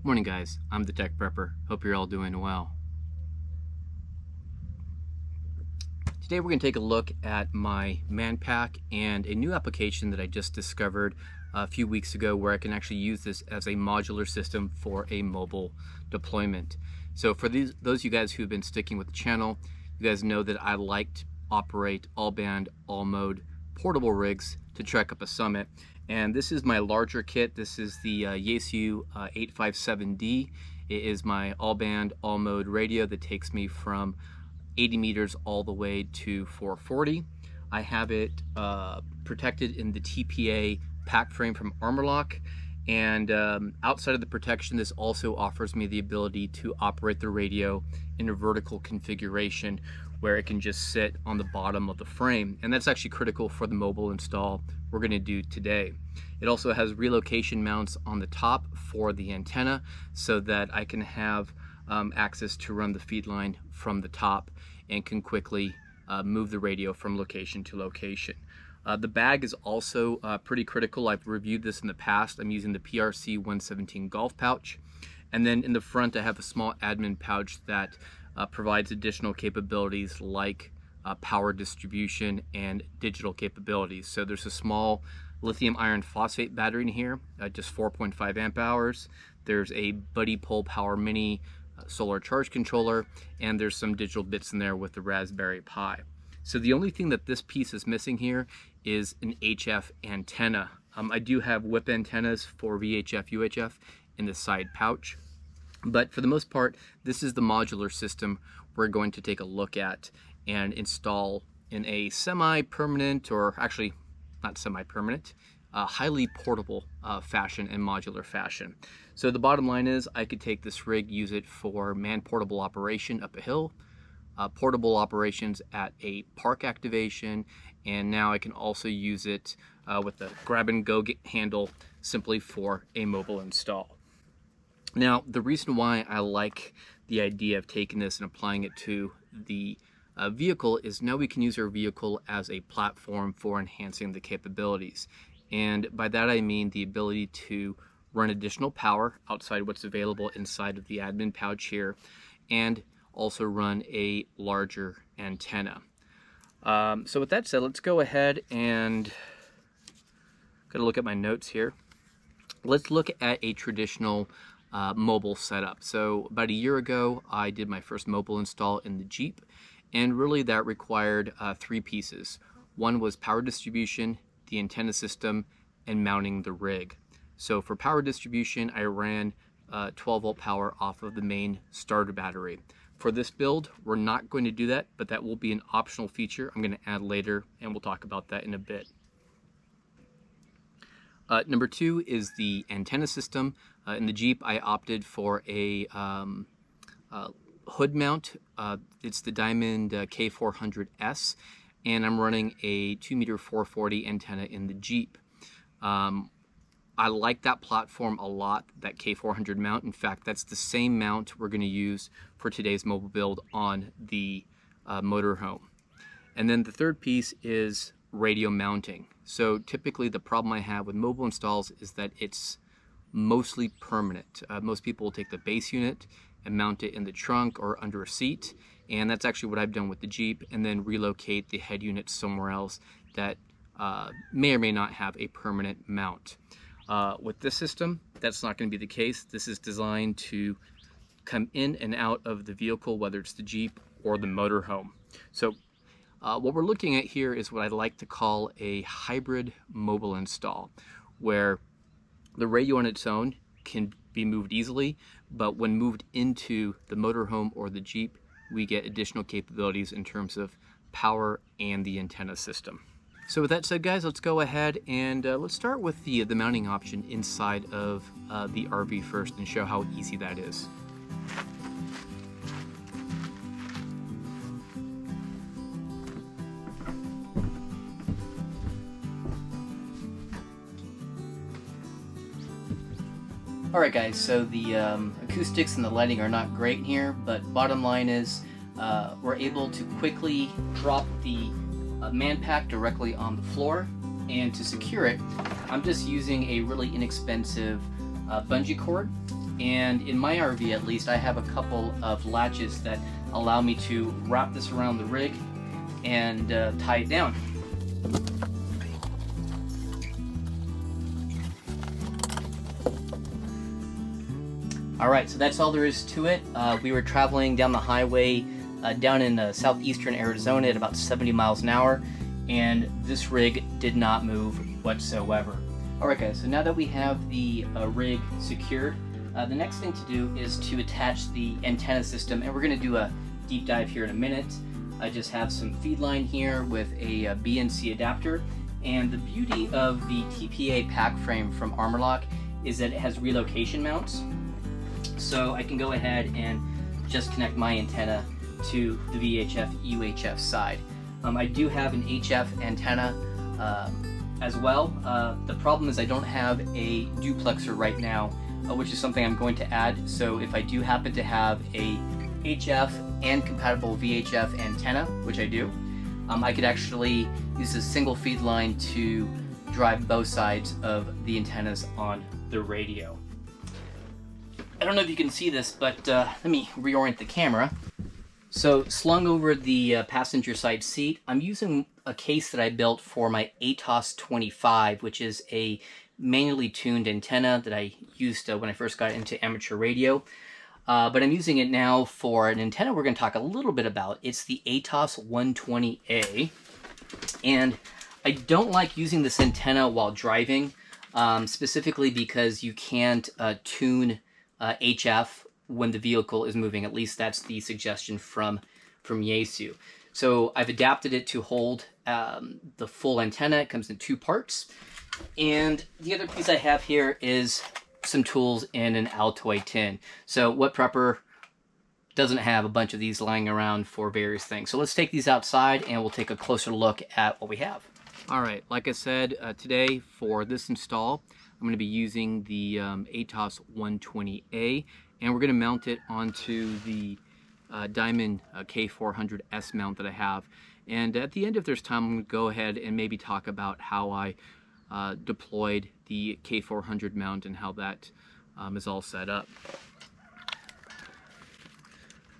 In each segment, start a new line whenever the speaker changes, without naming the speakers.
Morning guys, I'm the Tech Prepper. Hope you're all doing well. Today we're going to take a look at my Manpack and a new application that I just discovered a few weeks ago where I can actually use this as a modular system for a mobile deployment. So for those of you guys who've been sticking with the channel, you guys know that I like to operate all band, all mode portable rigs to trek up a summit. And this is my larger kit. This is the Yaesu 857D. It is my all band, all mode radio that takes me from 80 meters all the way to 440. I have it protected in the TPA pack frame from ARMOLOQ. And outside of the protection, this also offers me the ability to operate the radio in a vertical configuration where it can just sit on the bottom of the frame. And that's actually critical for the mobile install we're going to do today. It also has relocation mounts on the top for the antenna so that I can have access to run the feed line from the top and can quickly move the radio from location to location. The bag is also pretty critical. I've reviewed this in the past. I'm using the PRC 117 golf pouch. And then in the front I have a small admin pouch that provides additional capabilities like power distribution and digital capabilities. So there's a small lithium iron phosphate battery in here, just 4.5 amp hours. There's a Buddy Pole Power Mini solar charge controller, and there's some digital bits in there with the Raspberry Pi. So the only thing that this piece is missing here is an HF antenna. I do have whip antennas for VHF, UHF in the side pouch, but for the most part, this is the modular system we're going to take a look at and install in a semi-permanent, or actually not semi-permanent, highly portable fashion and modular fashion. So the bottom line is I could take this rig, use it for man-portable operation up a hill, portable operations at a park activation, and now I can also use it with the grab-and-go handle simply for a mobile install. Now, the reason why I like the idea of taking this and applying it to the vehicle is now we can use our vehicle as a platform for enhancing the capabilities. And by that I mean the ability to run additional power outside what's available inside of the admin pouch here, and also run a larger antenna. So with that said, let's go ahead and look at my notes here. Let's look at a traditional mobile setup. So about a year ago, I did my first mobile install in the Jeep, and really that required three pieces. One was power distribution, the antenna system, and mounting the rig. So for power distribution, I ran 12 volt power off of the main starter battery. For this build, we're not going to do that, but that will be an optional feature I'm going to add later, and we'll talk about that in a bit. Number two is the antenna system. In the Jeep, I opted for a hood mount. It's the Diamond K400S, and I'm running a 2-meter 440 antenna in the Jeep. I like that platform a lot, that K400 mount. In fact, that's the same mount we're going to use for today's mobile build on the motorhome. And then the third piece is radio mounting. So typically the problem I have with mobile installs is that it's mostly permanent. Most people will take the base unit and mount it in the trunk or under a seat, and that's actually what I've done with the Jeep, and then relocate the head unit somewhere else that may or may not have a permanent mount. With this system, that's not going to be the case. This is designed to come in and out of the vehicle, whether it's the Jeep or the motorhome. So what we're looking at here is what I like to call a hybrid mobile install, where the radio on its own can be moved easily, but when moved into the motorhome or the Jeep, we get additional capabilities in terms of power and the antenna system. So with that said, guys, let's go ahead and let's start with the mounting option inside of the RV first and show how easy that is. Alright guys, so the acoustics and the lighting are not great here, but bottom line is we're able to quickly drop the Manpack directly on the floor, and to secure it, I'm just using a really inexpensive bungee cord. And in my RV, at least, I have a couple of latches that allow me to wrap this around the rig and tie it down. Alright, so that's all there is to it. We were traveling down the highway down in southeastern Arizona at about 70 miles an hour, and this rig did not move whatsoever. Alright guys, so now that we have the rig secured, the next thing to do is to attach the antenna system, and we're going to do a deep dive here in a minute. I just have some feed line here with a BNC adapter, and the beauty of the TPA pack frame from ARMOLOQ is that it has relocation mounts. So I can go ahead and just connect my antenna to the VHF UHF side. I do have an HF antenna as well. The problem is I don't have a duplexer right now, which is something I'm going to add. So if I do happen to have a HF and compatible VHF antenna, which I do, I could actually use a single feed line to drive both sides of the antennas on the radio. I don't know if you can see this, but let me reorient the camera. So slung over the passenger side seat, I'm using a case that I built for my ATAS-120a, which is a manually tuned antenna that I used when I first got into amateur radio. But I'm using it now for an antenna we're going to talk a little bit about. It's the ATAS-120a. And I don't like using this antenna while driving, specifically because you can't tune HF when the vehicle is moving. At least that's the suggestion from Yaesu. So I've adapted it to hold the full antenna. It comes in two parts. And the other piece I have here is some tools in an Altoid tin. So What Prepper doesn't have a bunch of these lying around for various things. So let's take these outside and we'll take a closer look at what we have. All right, like I said, today for this install, I'm going to be using the ATAS-120a, and we're going to mount it onto the Diamond K400S mount that I have. And at the end, if there's time, I'm going to go ahead and maybe talk about how I deployed the K400 mount and how that is all set up.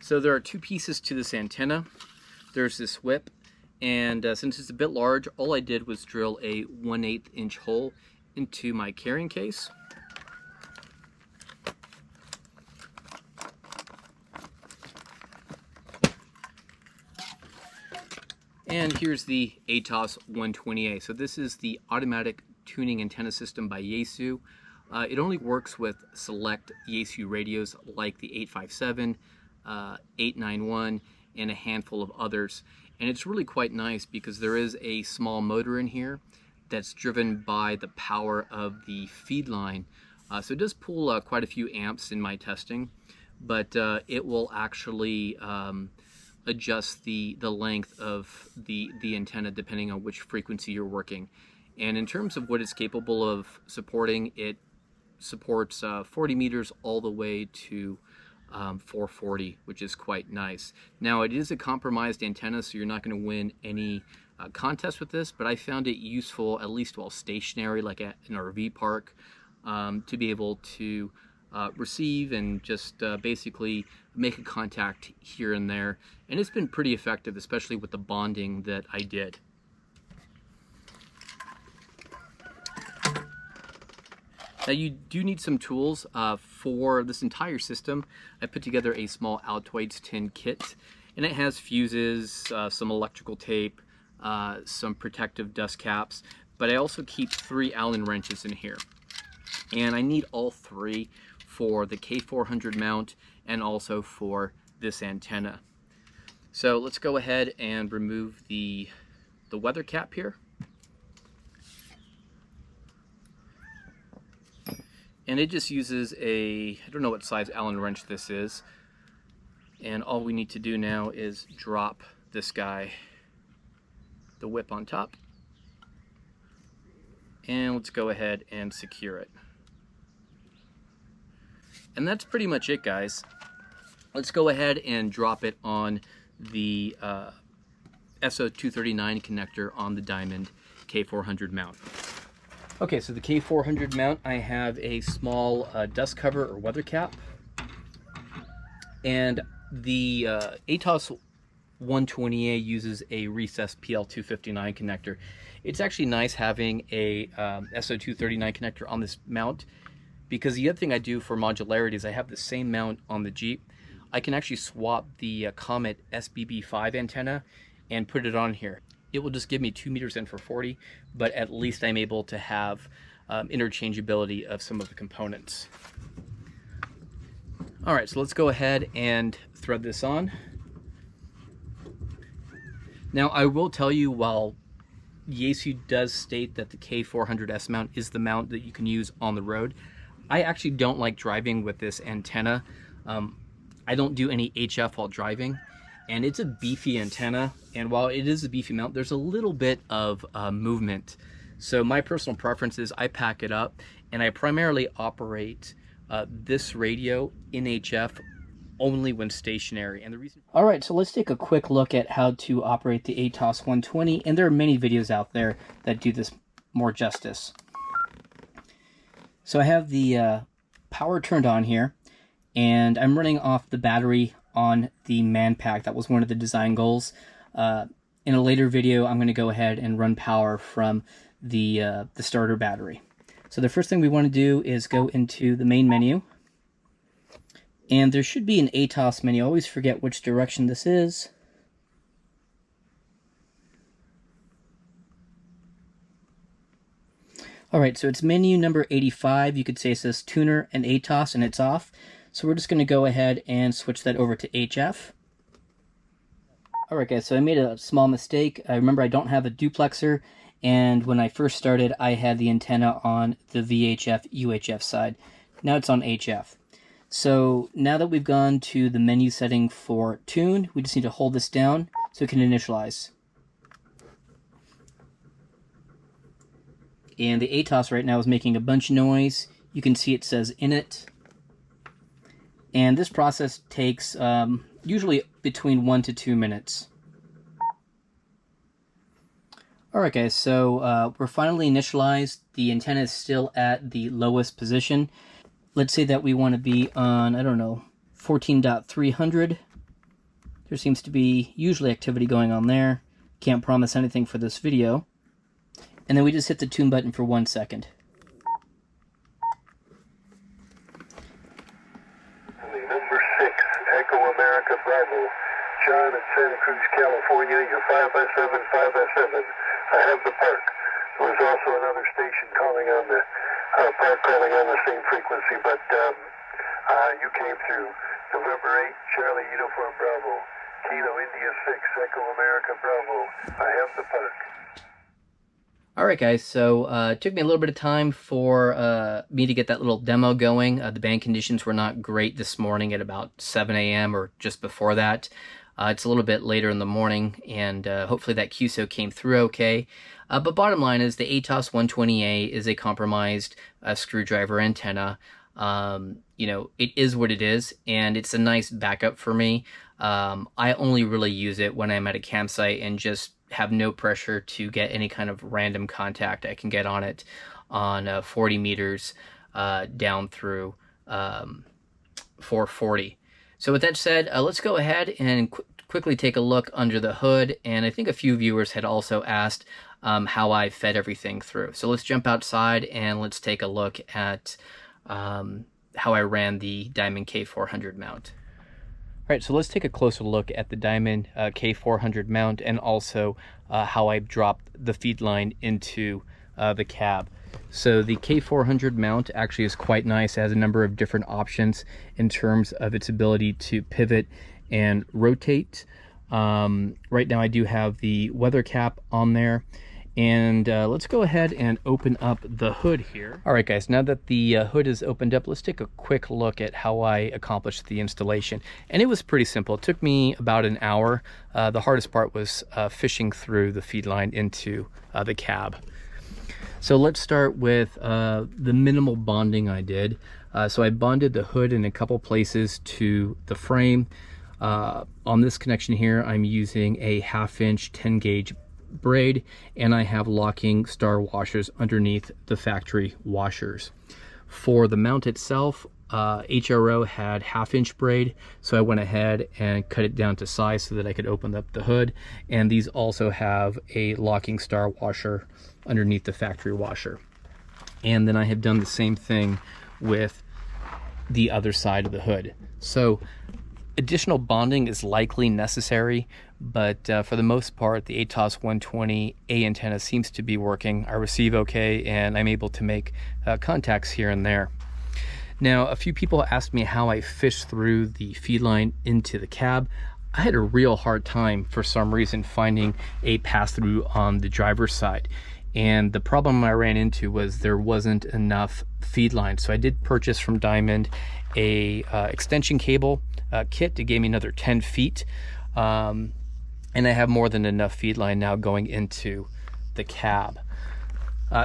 So there are two pieces to this antenna. There's this whip, and since it's a bit large, all I did was drill a 1/8 inch hole into my carrying case. And here's the ATAS-120a. So this is the automatic tuning antenna system by Yaesu. It only works with select Yaesu radios like the 857, 891, and a handful of others. And it's really quite nice because there is a small motor in here that's driven by the power of the feed line. So it does pull quite a few amps in my testing, but it will actually adjust the length of the antenna depending on which frequency you're working. And in terms of what it's capable of supporting, it supports 40 meters all the way to 440, which is quite nice. Now it is a compromised antenna, so you're not going to win any contest with this, but I found it useful, at least while stationary, like at an RV park, to be able to receive and just basically make a contact here and there. And it's been pretty effective, especially with the bonding that I did. Now you do need some tools for this entire system. I put together a small Altoids tin kit, and it has fuses, some electrical tape, some protective dust caps, but I also keep 3 Allen wrenches in here. And I need all 3 for the K400 mount and also for this antenna. So let's go ahead and remove the weather cap here. And it just uses I don't know what size Allen wrench this is. And all we need to do now is drop this guy, the whip on top. And let's go ahead and secure it. And that's pretty much it, guys. Let's go ahead and drop it on the SO239 connector on the Diamond K400 mount. Okay, so the K400 mount, I have a small dust cover or weather cap, and the ATAS-120a uses a recessed PL259 connector. It's actually nice having a SO239 connector on this mount, because the other thing I do for modularity is I have the same mount on the Jeep. I can actually swap the Comet SBB5 antenna and put it on here. It will just give me 2 meters in for 40, but at least I'm able to have interchangeability of some of the components. All right, so let's go ahead and thread this on. Now, I will tell you, while Yaesu does state that the K400S mount is the mount that you can use on the road, I actually don't like driving with this antenna. I don't do any HF while driving, and it's a beefy antenna, and while it is a beefy mount, there's a little bit of movement. So my personal preference is I pack it up, and I primarily operate this radio in HF only when stationary. And the reason... All right, so let's take a quick look at how to operate the ATAS-120, and there are many videos out there that do this more justice. So I have the power turned on here, and I'm running off the battery on the Manpack. That was one of the design goals. In a later video, I'm going to go ahead and run power from the starter battery. So the first thing we want to do is go into the main menu, and there should be an ATAS menu. I always forget which direction this is. All right, so it's menu number 85. You could say it says tuner and ATAS, and it's off. So we're just going to go ahead and switch that over to HF. All right, guys, so I made a small mistake. I remember I don't have a duplexer, and when I first started, I had the antenna on the VHF, UHF side. Now it's on HF. So now that we've gone to the menu setting for tune, we just need to hold this down so it can initialize. And the ATAS right now is making a bunch of noise. You can see it says init. And this process takes usually between 1 to 2 minutes. Alright guys, so we're finally initialized. The antenna is still at the lowest position. Let's say that we want to be on, I don't know, 14.300. There seems to be usually activity going on there. Can't promise anything for this video. And then we just hit the tune button for 1 second.
Number 6, Echo America Bravo. John in Santa Cruz, California. You're 5x7, 5x7. I have the park. There was also another station calling on the park, calling on the same frequency, but you came through. November 8, Charlie Uniform Bravo. Kilo India 6, Echo America Bravo. I have the park.
Alright guys, so it took me a little bit of time for me to get that little demo going. The band conditions were not great this morning at about 7 a.m. or just before that. It's a little bit later in the morning, and hopefully that QSO came through okay. But bottom line is the ATAS-120a is a compromised screwdriver antenna. You know, it is what it is, and it's a nice backup for me. I only really use it when I'm at a campsite and just have no pressure to get any kind of random contact I can get on it on 40 meters down through 440. So with that said, let's go ahead and quickly take a look under the hood. And I think a few viewers had also asked how I fed everything through. So let's jump outside and let's take a look at how I ran the Diamond K400 mount. All right, so let's take a closer look at the Diamond K400 mount, and also how I dropped the feed line into the cab. So the K400 mount actually is quite nice. It has a number of different options in terms of its ability to pivot and rotate. Right now I do have the weather cap on there. And let's go ahead and open up the hood here. All right, guys, now that the hood is opened up, let's take a quick look at how I accomplished the installation. And it was pretty simple. It took me about an hour. The hardest part was fishing through the feed line into the cab. So let's start with the minimal bonding I did. So I bonded the hood in a couple places to the frame. On this connection here, I'm using a 1/2 inch 10 gauge braid, and I have locking star washers underneath the factory washers. For the mount itself, HRO had 1/2-inch braid, so I went ahead and cut it down to size so that I could open up the hood. And these also have a locking star washer underneath the factory washer. And then I have done the same thing with the other side of the hood. So additional bonding is likely necessary, but for the most part, the ATAS-120a antenna seems to be working. I receive okay, and I'm able to make contacts here and there. Now, a few people asked me how I fish through the feed line into the cab. I had a real hard time, for some reason, finding a pass-through on the driver's side. And the problem I ran into was there wasn't enough feed line. So I did purchase from Diamond a extension cable kit. It gave me another 10 feet. And I have more than enough feed line now going into the cab.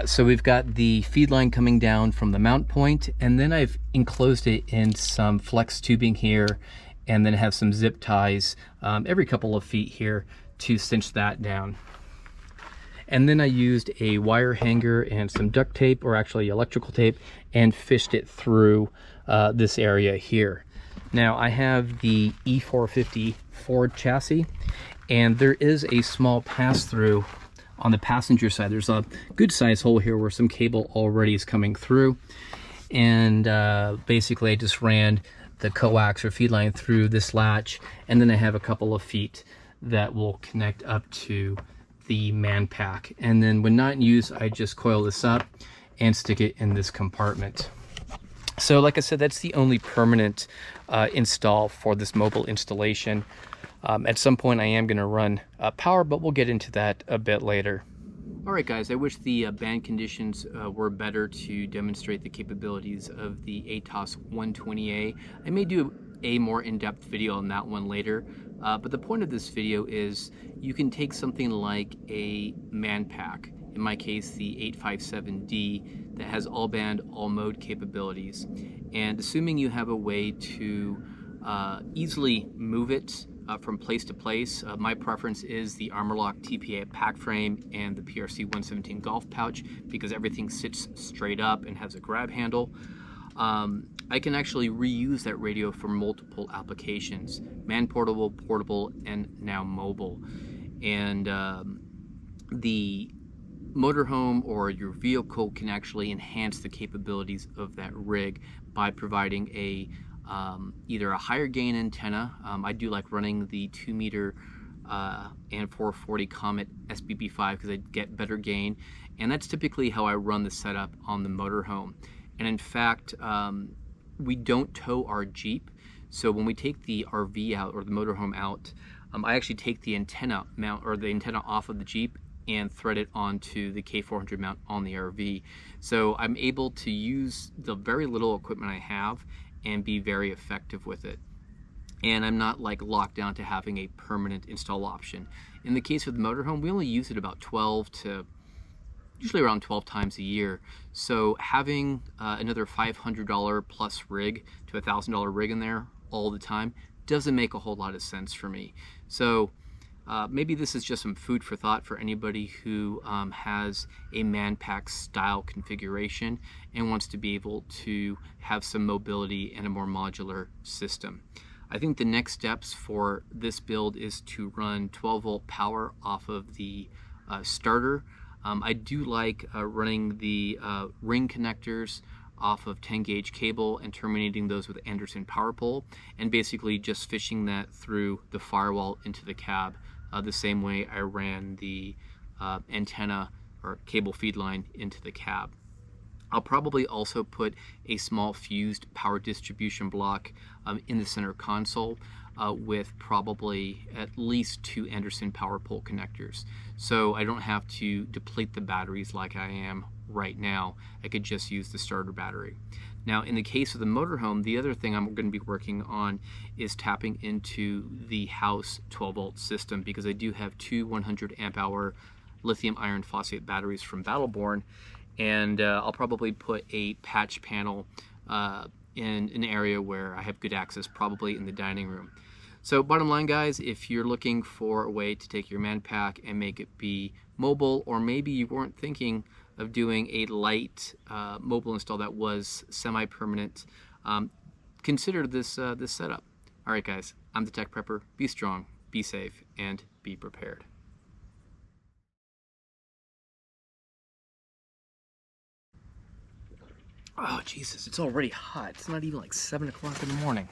So we've got the feed line coming down from the mount point, and then I've enclosed it in some flex tubing here, and then have some zip ties every couple of feet here to cinch that down. And then I used a wire hanger and some duct tape, or actually electrical tape, and fished it through this area here. Now I have the E450 Ford chassis, and there is a small pass-through on the passenger side. There's a good size hole here where some cable already is coming through, and basically I just ran the coax or feed line through this latch, and then I have a couple of feet that will connect up to the Manpack. And then when not in use, I just coil this up and stick it in this compartment. So like I said, that's the only permanent install for this mobile installation. At some point I am going to run power, but we'll get into that a bit later. Alright guys, I wish the band conditions were better to demonstrate the capabilities of the ATAS-120a. I may do a more in-depth video on that one later, but the point of this video is you can take something like a Manpack, in my case the 857D, that has all band, all mode capabilities, and assuming you have a way to easily move it from place to place. My preference is the ARMOLOQ TPA pack frame and the PRC 117 golf pouch, because everything sits straight up and has a grab handle. I can actually reuse that radio for multiple applications: man portable, portable, and now mobile. And the motorhome or your vehicle can actually enhance the capabilities of that rig by providing a either a higher gain antenna. I do like running the 2-meter and 440 Comet SBB5 because I get better gain, and that's typically how I run the setup on the motorhome. And in fact, we don't tow our Jeep, so when we take the RV out or the motorhome out, I actually take the antenna mount or the antenna off of the Jeep and thread it onto the K400 mount on the RV. So I'm able to use the very little equipment I have and be very effective with it. And I'm not like locked down to having a permanent install option. In the case of the motorhome, we only use it about usually around 12 times a year. So having another $500 plus rig to $1,000 rig in there all the time doesn't make a whole lot of sense for me. So maybe this is just some food for thought for anybody who has a Manpack style configuration and wants to be able to have some mobility and a more modular system. I think the next steps for this build is to run 12-volt power off of the starter. I do like running the ring connectors off of 10-gauge cable and terminating those with Anderson power pole, and basically just fishing that through the firewall into the cab the same way I ran the antenna or cable feed line into the cab. I'll probably also put a small fused power distribution block in the center console with probably at least 2 Anderson power pole connectors, so I don't have to deplete the batteries like I am right now. I could just use the starter battery. Now in the case of the motorhome, the other thing I'm going to be working on is tapping into the house 12-volt system, because I do have 2 100 amp hour lithium iron phosphate batteries from Battleborn, and I'll probably put a patch panel in an area where I have good access, probably in the dining room. So bottom line, guys, if you're looking for a way to take your Manpack and make it be mobile, or maybe you weren't thinking of doing a light mobile install that was semi-permanent, consider this this setup. All right, guys, I'm the Tech Prepper. Be strong, be safe, and be prepared. Oh, Jesus, it's already hot. It's not even like 7 o'clock in the morning.